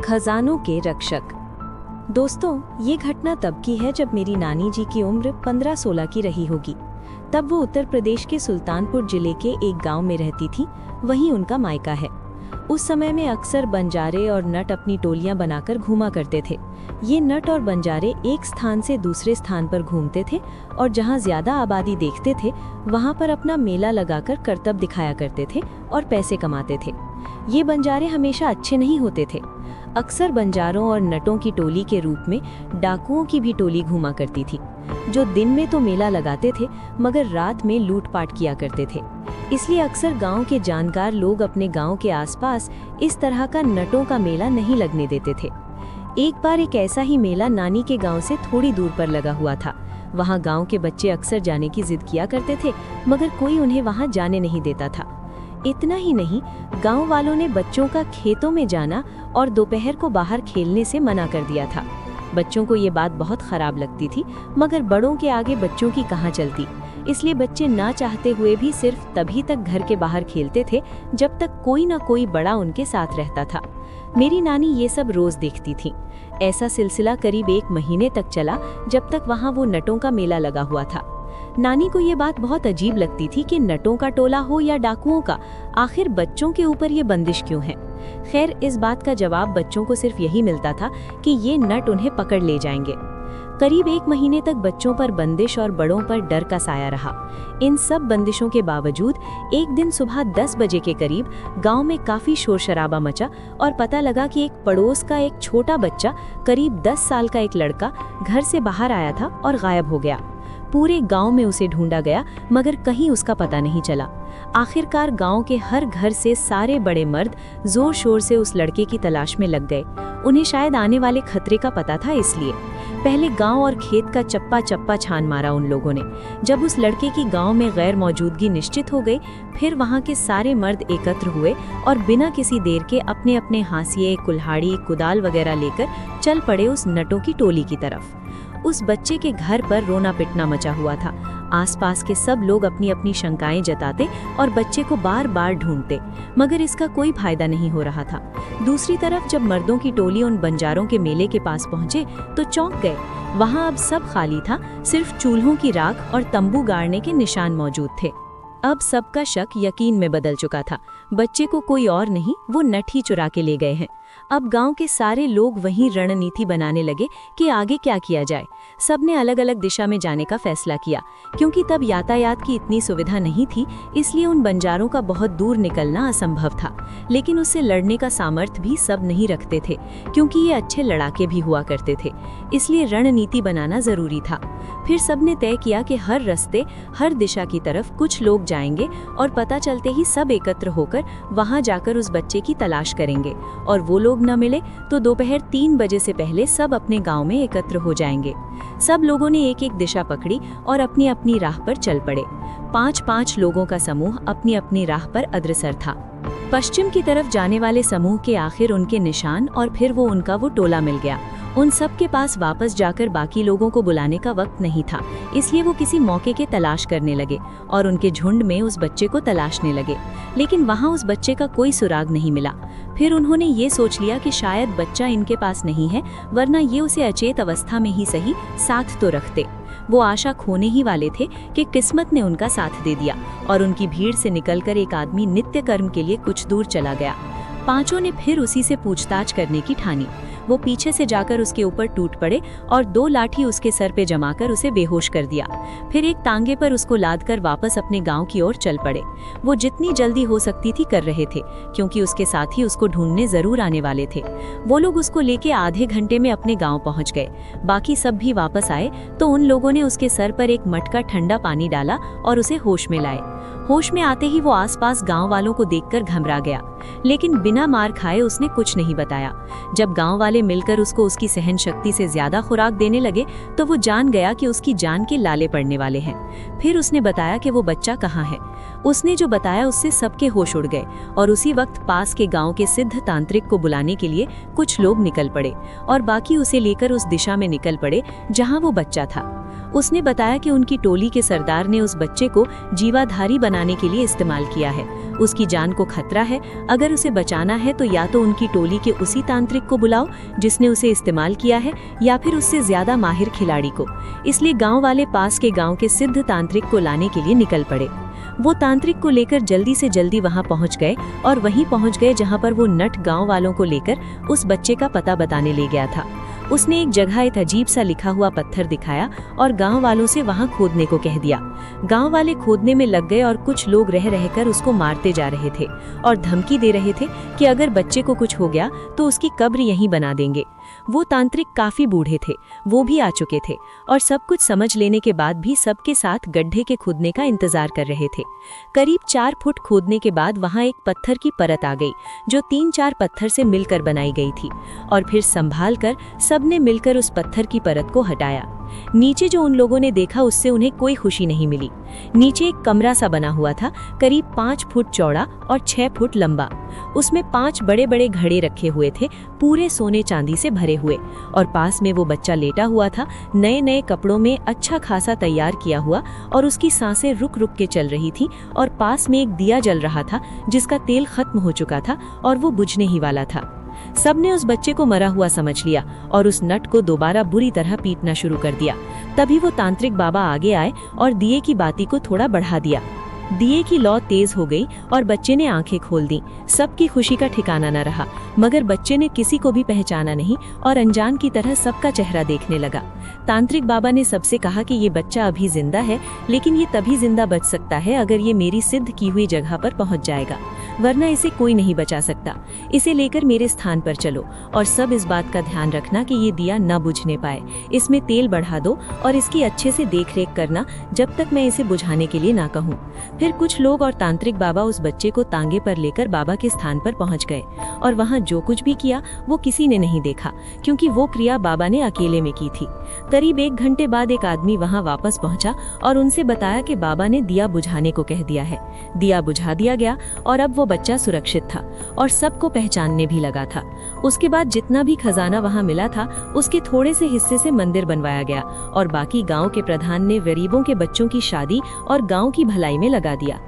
खजानों के रक्षक। दोस्तों, ये घटना तब की है जब मेरी नानी जी की उम्र 15-16 की रही होगी। तब वो उत्तर प्रदेश के सुल्तानपुर जिले के एक गांव में रहती थी, वहीं उनका मायका है। उस समय में अक्सर बंजारे और नट अपनी टोलियां बनाकर घूमा करते थे। ये नट और बंजारे एक स्थान से दूसरे स्थान पर घूमते थे और जहां ज्यादा आबादी देखते थे वहां पर अपना मेला लगाकर करतब दिखाया करते थे और पैसे कमाते थे। ये बंजारे हमेशा अच्छे नहीं होते थे। अक्सर बंजारों और नटों की टोली के रूप में डाकुओं की भी टोली घूमा करती थी, जो दिन में तो मेला लगाते थे मगर रात में लूटपाट किया करते थे। इसलिए अक्सर गांव के जानकार लोग अपने गांव के आसपास इस तरह का नटों का मेला नहीं लगने देते थे। एक बार एक ऐसा ही मेला नानी के गांव से थोड़ी दूर पर लगा हुआ था। वहां गांव के बच्चे अक्सर जाने की जिद किया करते थे मगर कोई उन्हें वहां जाने नहीं देता था। इतना ही नहीं, गांव वालों ने बच्चों का खेतों में जाना और दोपहर को बाहर खेलने से मना कर दिया था। बच्चों को ये बात बहुत खराब लगती थी मगर बड़ों के आगे बच्चों की कहाँ चलती, इसलिए बच्चे ना चाहते हुए भी सिर्फ तभी तक घर के बाहर खेलते थे जब तक कोई ना कोई बड़ा उनके साथ रहता था। मेरी नानी ये सब रोज देखती थी। ऐसा सिलसिला करीब 1 महीने तक चला, जब तक वहाँ वो नटों का मेला लगा हुआ था। नानी को ये बात बहुत अजीब लगती थी कि नटों का टोला हो या डाकुओं का, आखिर बच्चों के ऊपर ये बंदिश क्यों है। खैर, इस बात का जवाब बच्चों को सिर्फ यही मिलता था कि ये नट उन्हें पकड़ ले जाएंगे। करीब 1 महीने तक बच्चों पर बंदिश और बड़ों पर डर का साया रहा। इन सब बंदिशों के बावजूद एक दिन सुबह 10 बजे के करीब गांव में काफी शोर शराबा मचा और पता लगा कि एक पड़ोस का एक छोटा बच्चा, करीब 10 साल का एक लड़का, घर से बाहर आया था और गायब हो गया। पूरे गांव में उसे ढूंढा गया मगर कहीं उसका पता नहीं चला। आखिरकार गांव के हर घर से सारे बड़े मर्द जोर शोर से उस लड़के की तलाश में लग गए। उन्हें शायद आने वाले खतरे का पता था, इसलिए पहले गांव और खेत का चप्पा चप्पा छान मारा उन लोगों ने। जब उस लड़के की गांव में गैर मौजूदगी निश्चित हो गई, फिर वहां के सारे मर्द एकत्र हुए और बिना किसी देर के अपने अपने हांसिए, कुल्हाड़ी, कुदाल वगैरह लेकर चल पड़े उस नटों की टोली की तरफ। उस बच्चे के घर पर रोना पिटना मचा हुआ था। आसपास के सब लोग अपनी अपनी शंकाएं जताते और बच्चे को बार बार ढूंढते, मगर इसका कोई फायदा नहीं हो रहा था। दूसरी तरफ जब मर्दों की टोली उन बंजारों के मेले के पास पहुंचे तो चौंक गए। वहां अब सब खाली था, सिर्फ चूल्हों की राख और तंबू गाड़ने के निशान मौजूद थे। अब सबका शक यकीन में बदल चुका था। बच्चे को कोई और नहीं, वो नट ही चुरा के ले गए हैं। अब गांव के सारे लोग वहीं रणनीति बनाने लगे कि आगे क्या किया जाए। सबने अलग अलग दिशा में जाने का फैसला किया। क्योंकि तब यातायात की इतनी सुविधा नहीं थी, इसलिए उन बंजारों का बहुत दूर निकलना असंभव था। लेकिन उससे लड़ने का सामर्थ्य भी सब नहीं रखते थे, क्योंकि ये अच्छे लड़ाके भी हुआ करते थे। इसलिए रणनीति बनाना जरूरी था। फिर सबने तय किया कि हर रास्ते, हर दिशा की तरफ कुछ लोग जाएंगे और पता चलते ही सब एकत्र होकर वहां जाकर उस बच्चे की तलाश करेंगे, और वो लोग न मिले तो दोपहर 3 बजे से पहले सब अपने गांव में एकत्र हो जाएंगे। सब लोगों ने एक एक दिशा पकड़ी और अपनी अपनी राह पर चल पड़े। 5-5 लोगों का समूह अपनी अपनी राह पर अग्रसर था। पश्चिम की तरफ जाने वाले समूह के आखिर उनके निशान और फिर उनका वो टोला मिल गया। उन सब के पास वापस जाकर बाकी लोगों को बुलाने का वक्त नहीं था, इसलिए वो किसी मौके के तलाश करने लगे और उनके झुंड में उस बच्चे को तलाशने लगे। लेकिन वहां उस बच्चे का कोई सुराग नहीं मिला। फिर उन्होंने ये सोच लिया कि शायद बच्चा इनके पास नहीं है, वरना ये उसे अचेत अवस्था में ही सही साथ तो रखते। वो आशा खोने ही वाले थे कि किस्मत ने उनका साथ दे दिया और उनकी भीड़ से निकलकर एक आदमी नित्य कर्म के लिए कुछ दूर चला गया। पांचों ने फिर उसी से पूछताछ करने की ठानी। वो पीछे से जाकर उसके ऊपर टूट पड़े और 2 लाठी उसके सर पे जमाकर उसे बेहोश कर दिया। फिर एक तांगे पर उसको लादकर वापस अपने गांव की ओर चल पड़े। वो जितनी जल्दी हो सकती थी कर रहे थे, क्योंकि उसके साथी उसको ढूंढने जरूर आने वाले थे। वो लोग उसको लेके आधे घंटे में अपने गाँव पहुँच गए। बाकी सब भी वापस आए तो उन लोगों ने उसके सर पर एक मटका ठंडा पानी डाला और उसे होश में लाए। होश में आते ही वो आसपास गांव वालों को देखकर घबरा गया, लेकिन बिना मार खाए उसने कुछ नहीं बताया। जब गांव वाले मिलकर उसको उसकी सहन शक्ति से ज्यादा खुराक देने लगे तो वो जान गया कि उसकी जान के लाले पड़ने वाले हैं। फिर उसने बताया कि वो बच्चा कहाँ है। उसने जो बताया उससे सबके होश उड़ गए और उसी वक्त पास के गांव के सिद्ध तांत्रिक को बुलाने के लिए कुछ लोग निकल पड़े और बाकी उसे लेकर उस दिशा में निकल पड़े जहां वो बच्चा था। उसने बताया कि उनकी टोली के सरदार ने उस बच्चे को जीवाधारी बनाने के लिए इस्तेमाल किया है उसकी जान को खतरा है। अगर उसे बचाना है तो या तो उनकी टोली के उसी तांत्रिक को बुलाओ जिसने उसे इस्तेमाल किया है, या फिर उससे ज्यादा माहिर खिलाड़ी को। इसलिए गांव वाले पास के गांव के सिद्ध तांत्रिक को लाने के लिए निकल पड़े। वो तांत्रिक को लेकर जल्दी से जल्दी वहां पहुंच गए और वहीं पहुंच गए जहां पर वो नट गांव वालों को लेकर उस बच्चे का पता बताने ले गया था। उसने एक जगह एक अजीब सा लिखा हुआ पत्थर दिखाया और गांव वालों से वहां खोदने को कह दिया। गांव वाले खोदने में लग गए और कुछ लोग रह रहकर उसको मारते जा रहे थे और धमकी दे रहे थे कि अगर बच्चे को कुछ हो गया तो उसकी कब्र यहीं बना देंगे। वो तांत्रिक काफी बूढ़े थे, वो भी आ चुके थे और सब कुछ समझ लेने के बाद भी सबके साथ गड्ढे के खोदने का इंतजार कर रहे थे। करीब 4 फुट खोदने के बाद वहां एक पत्थर की परत आ गई जो 3-4 पत्थर से मिलकर बनाई गई थी और फिर संभाल कर सबने मिलकर उस पत्थर की परत को हटाया। नीचे जो उन लोगों ने देखा उससे उन्हें कोई खुशी नहीं मिली। नीचे एक कमरा सा बना हुआ था, करीब 5 फुट चौड़ा और 6 फुट लंबा। उसमें 5 बड़े बड़े घड़े रखे हुए थे, पूरे सोने चांदी से भरे हुए, और पास में वो बच्चा लेटा हुआ था, नए नए कपड़ों में, अच्छा खासा तैयार किया हुआ, और उसकी सांसें रुक रुक के चल रही थी। और पास में एक दिया जल रहा था जिसका तेल खत्म हो चुका था और वो बुझने ही वाला था। सबने उस बच्चे को मरा हुआ समझ लिया और उस नट को दोबारा बुरी तरह पीटना शुरू कर दिया। तभी वो तांत्रिक बाबा आगे आए और दिए की बाती को थोड़ा बढ़ा दिया। दिए की लौ तेज हो गई और बच्चे ने आंखें खोल दी। सबकी खुशी का ठिकाना न रहा, मगर बच्चे ने किसी को भी पहचाना नहीं और अनजान की तरह सबका चेहरा देखने लगा। तांत्रिक बाबा ने सबसे कहा कि ये बच्चा अभी जिंदा है, लेकिन ये तभी जिंदा बच सकता है अगर ये मेरी सिद्ध की हुई जगह पर पहुंच जाएगा, वरना इसे कोई नहीं बचा सकता। इसे लेकर मेरे स्थान पर चलो और सब इस बात का ध्यान रखना कि ये दिया न बुझने पाए। इसमें तेल बढ़ा दो और इसकी अच्छे से देखरेख करना जब तक मैं इसे बुझाने के लिए ना कहूँ। फिर कुछ लोग और तांत्रिक बाबा उस बच्चे को तांगे पर लेकर बाबा के स्थान पर पहुंच गए और वहां जो कुछ भी किया वो किसी ने नहीं देखा, क्योंकि वो क्रिया बाबा ने अकेले में की थी। करीब 1 घंटे बाद एक आदमी वहां वापस पहुंचा और उनसे बताया कि बाबा ने दिया बुझाने को कह दिया है। दिया बुझा दिया गया और अब वो बच्चा सुरक्षित था और सबको पहचानने भी लगा था। उसके बाद जितना भी खजाना वहां मिला था उसके थोड़े से हिस्से से मंदिर बनवाया गया और बाकी गांव के प्रधान ने गरीबों के बच्चों की शादी और गांव की भलाई में लगा दिया।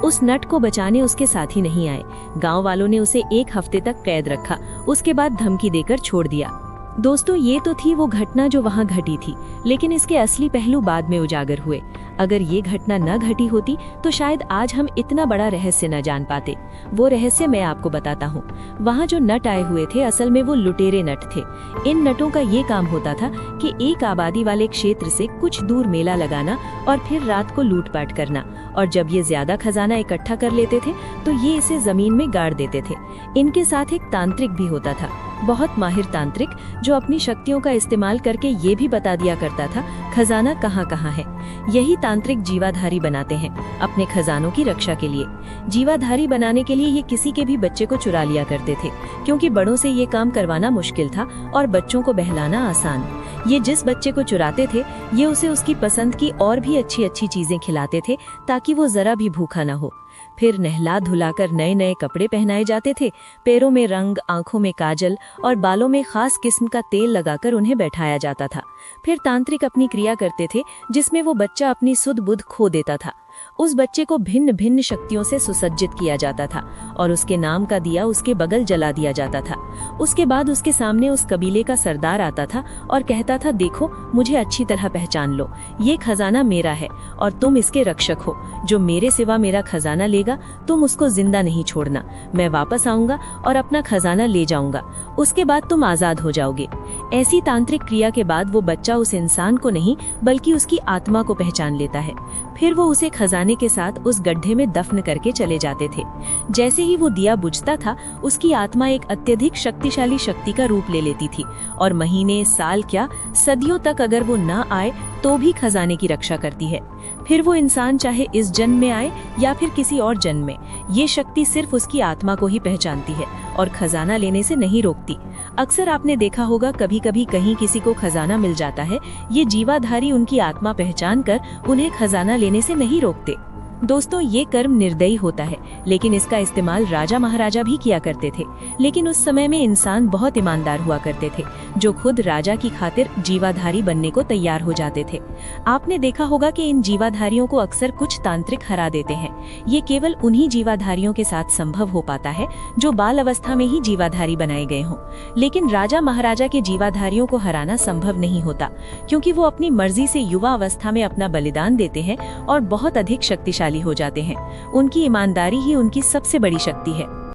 उस नट को बचाने उसके साथी नहीं आए। गांव वालों ने उसे 1 हफ्ते तक कैद रखा, उसके बाद धमकी देकर छोड़ दिया। दोस्तों, ये तो थी वो घटना जो वहां घटी थी, लेकिन इसके असली पहलू बाद में उजागर हुए। अगर ये घटना न घटी होती तो शायद आज हम इतना बड़ा रहस्य न जान पाते। वो रहस्य मैं आपको बताता हूँ। वहाँ जो नट आए हुए थे असल में वो लुटेरे नट थे। इन नटों का ये काम होता था कि एक आबादी वाले क्षेत्र से कुछ दूर मेला लगाना और फिर रात को लूटपाट करना, और जब ये ज्यादा खजाना इकट्ठा कर लेते थे तो ये इसे जमीन में गाड़ देते थे। इनके साथ एक तांत्रिक भी होता था, बहुत माहिर तांत्रिक, जो अपनी शक्तियों का इस्तेमाल करके ये भी बता दिया करता था खजाना कहाँ कहाँ है। यही तांत्रिक जीवाधारी बनाते हैं अपने खजानों की रक्षा के लिए। जीवाधारी बनाने के लिए ये किसी के भी बच्चे को चुरा लिया करते थे, क्योंकि बड़ों से ये काम करवाना मुश्किल था और बच्चों को बहलाना आसान। ये जिस बच्चे को चुराते थे ये उसे उसकी पसंद की और भी अच्छी अच्छी चीजें खिलाते थे ताकि वो जरा भी भूखा न हो। फिर नहला धुलाकर नए नए कपड़े पहनाए जाते थे, पैरों में रंग, आंखों में काजल और बालों में खास किस्म का तेल लगाकर उन्हें बैठाया जाता था। फिर तांत्रिक अपनी क्रिया करते थे जिसमें वो बच्चा अपनी सुध बुध खो देता था। उस बच्चे को भिन्न भिन्न शक्तियों से सुसज्जित किया जाता था और उसके नाम का दिया उसके बगल जला दिया जाता था। उसके बाद उसके सामने उस कबीले का सरदार आता था और कहता था, देखो, मुझे अच्छी तरह पहचान लो, ये खजाना मेरा है और तुम इसके रक्षक हो। जो मेरे सिवा मेरा खजाना लेगा तुम उसको जिंदा नहीं छोड़ना। मैं वापस आऊंगा और अपना खजाना ले जाऊंगा, उसके बाद तुम आजाद हो जाओगे। ऐसी तांत्रिक क्रिया के बाद वो बच्चा उस इंसान को नहीं बल्कि उसकी आत्मा को पहचान लेता है। फिर वो उसे खजाने के साथ उस गड्ढे में दफन करके चले जाते थे। जैसे ही वो दिया बुझता था उसकी आत्मा एक अत्यधिक शक्तिशाली शक्ति का रूप ले लेती थी और महीने, साल क्या, सदियों तक अगर वो ना आए तो भी खजाने की रक्षा करती है। फिर वो इंसान चाहे इस जन्म में आए या फिर किसी और जन्म में, ये शक्ति सिर्फ उसकी आत्मा को ही पहचानती है और खजाना लेने से नहीं रोकती। अक्सर आपने देखा होगा कभी कभी कहीं किसी को खजाना मिल जाता है, ये जीवाधारी उनकी आत्मा पहचान कर उन्हें खजाना लेने से नहीं रोकते। दोस्तों, ये कर्म निर्दयी होता है, लेकिन इसका इस्तेमाल राजा महाराजा भी किया करते थे। लेकिन उस समय में इंसान बहुत ईमानदार हुआ करते थे, जो खुद राजा की खातिर जीवाधारी बनने को तैयार हो जाते थे। आपने देखा होगा कि इन जीवाधारियों को अक्सर कुछ तांत्रिक हरा देते हैं। ये केवल उन्हीं जीवाधारियों के साथ संभव हो पाता है जो बाल अवस्था में ही जीवाधारी बनाए गए हों। लेकिन राजा महाराजा के जीवाधारियों को हराना संभव नहीं होता, क्योंकि वो अपनी मर्जी से युवा अवस्था में अपना बलिदान देते हैं और बहुत अधिक शक्तिशाली हो जाते हैं। उनकी ईमानदारी ही उनकी सबसे बड़ी शक्ति है।